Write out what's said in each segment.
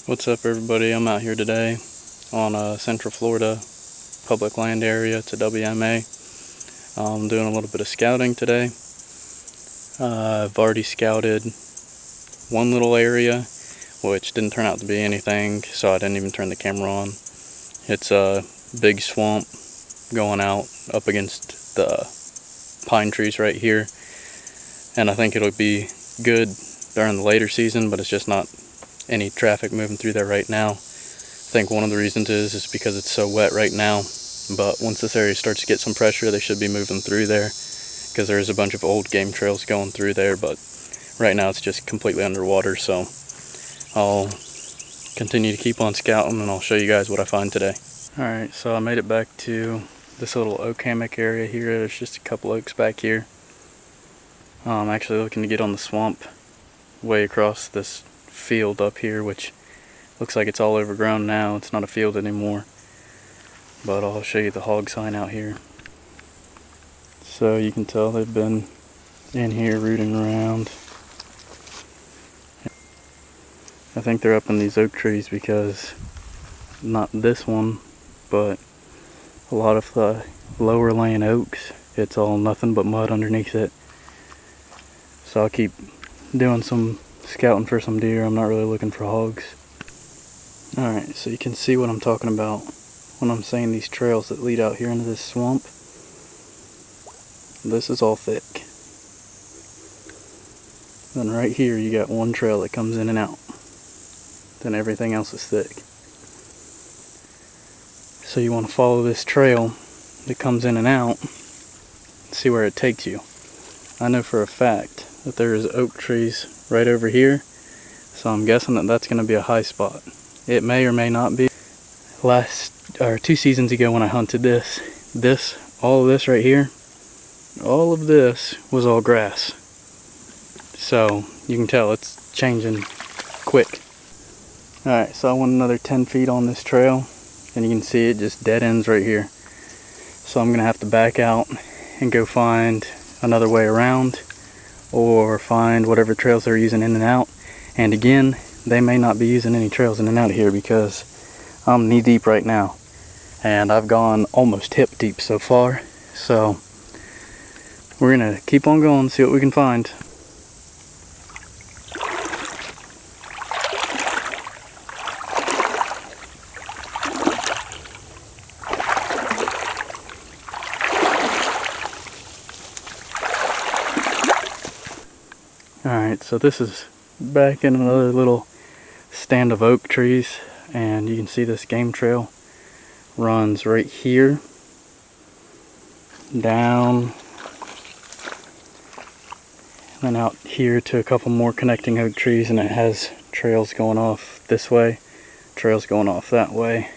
What's up, everybody? I'm out here today on Central Florida public land area. It's a WMA. I'm doing a little bit of scouting today. I've already scouted one little area, which didn't turn out to be anything, so I didn't even turn the camera on. It's a big swamp going out up against the pine trees right here, and I think it'll be good during the later season, but it's just not any traffic moving through there right now. I think one of the reasons is because it's so wet right now, but once this area starts to get some pressure, they should be moving through there, because there is a bunch of old game trails going through there, but right now it's just completely underwater. So I'll continue to keep on scouting, and I'll show you guys what I find today. Alright, so I made it back to this little oak hammock area here. There's just a couple oaks back here. I'm actually looking to get on the swamp way across this field up here, which looks like it's all overgrown now. It's not a field anymore, but I'll show you the hog sign out here. So you can tell they've been in here rooting around. I think they're up in these oak trees, because not this one, but a lot of the lower laying oaks, it's all nothing but mud underneath it. So I'll keep doing some scouting for some deer. I'm not really looking for hogs. Alright, so you can see what I'm talking about when I'm saying these trails that lead out here into this swamp. This is all thick. Then right here you got one trail that comes in and out. Then everything else is thick. So you want to follow this trail that comes in and out, see where it takes you. I know for a fact that there is oak trees right over here, so I'm guessing that that's going to be a high spot. It may or may not be. 2 seasons ago when I hunted all of this right here, all of this was all grass. So you can tell it's changing quick. Alright, so I went another 10 feet on this trail, and you can see it just dead ends right here. So I'm going to have to back out and go find another way around, or find whatever trails they're using in and out. And again, they may not be using any trails in and out of here, because I'm knee deep right now, and I've gone almost hip deep so far. So we're gonna keep on going, see what we can find. Alright, so this is back in another little stand of oak trees, and you can see this game trail runs right here, down, and then out here to a couple more connecting oak trees, and it has trails going off this way, trails going off that way.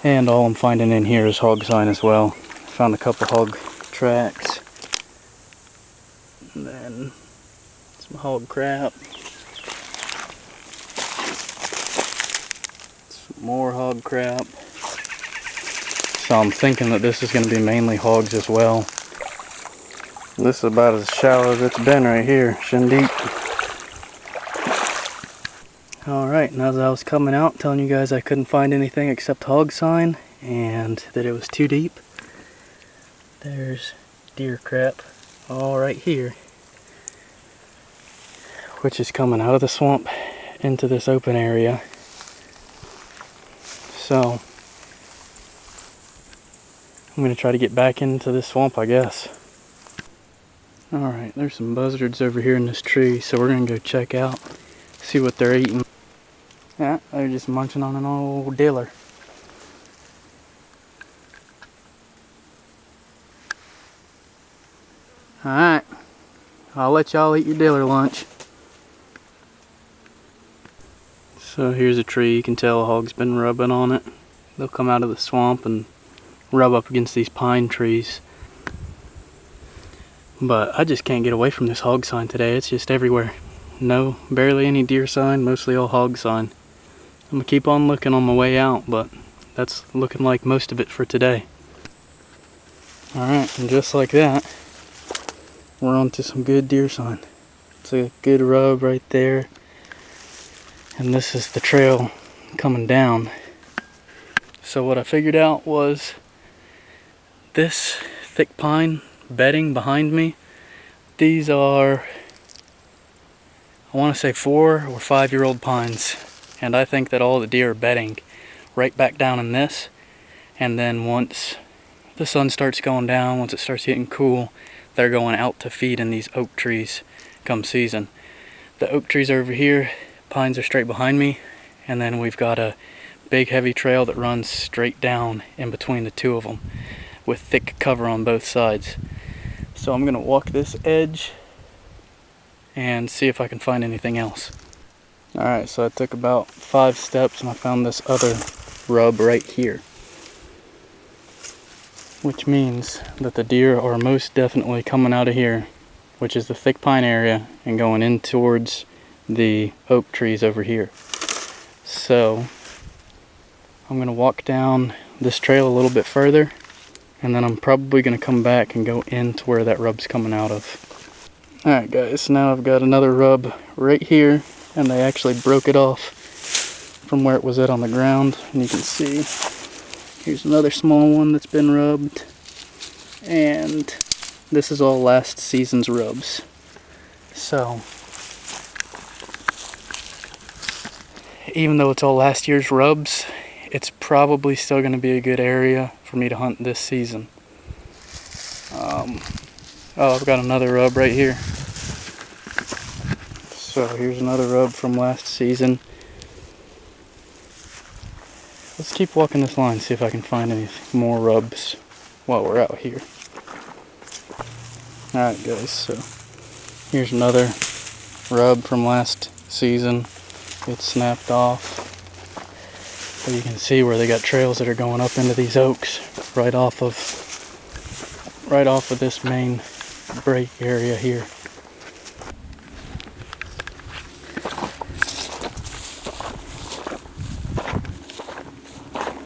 And all I'm finding in here is hog sign as well. Found a couple hog tracks, and then some hog crap, some more hog crap. So I'm thinking that this is going to be mainly hogs as well. This is about as shallow as it's been right here, shin deep. Alright, and as I was coming out telling you guys I couldn't find anything except hog sign, and that it was too deep, there's deer crap all right here, which is coming out of the swamp into this open area. So I'm going to try to get back into this swamp, I guess. Alright, there's some buzzards over here in this tree, so we're going to go check out, see what they're eating. Yeah, they're just munching on an old diller. Alright, I'll let y'all eat your diller lunch. So here's a tree, you can tell a hog's been rubbing on it. They'll come out of the swamp and rub up against these pine trees. But I just can't get away from this hog sign today. It's just everywhere. No, barely any deer sign, mostly all hog sign. I'm gonna keep on looking on my way out, but that's looking like most of it for today. Alright, and just like that, we're on to some good deer sign. It's a good rub right there. and this is the trail coming down. So what I figured out was this thick pine bedding behind me, these are, I want to say 4 or 5 year old pines, and I think that all the deer are bedding right back down in this, and then once the sun starts going down, once it starts getting cool, they're going out to feed in these oak trees come season. The oak trees are over here, pines are straight behind me, and then we've got a big heavy trail that runs straight down in between the two of them with thick cover on both sides. So I'm gonna walk this edge and see if I can find anything else. Alright, so I took about 5 steps and I found this other rub right here, which means that the deer are most definitely coming out of here, which is the thick pine area, and going in towards the oak trees over here. So I'm going to walk down this trail a little bit further, and then I'm probably going to come back and go into where that rub's coming out of. Alright guys, so now I've got another rub right here, and they actually broke it off from where it was at on the ground, and you can see here's another small one that's been rubbed, and this is all last season's rubs. So even though it's all last year's rubs, it's probably still going to be a good area for me to hunt this season. Oh, I've got another rub right here. So here's another rub from last season. Let's keep walking this line, see if I can find any more rubs while we're out here. Alright guys, so here's another rub from last season. It's snapped off. But you can see where they got trails that are going up into these oaks right off of this main break area here.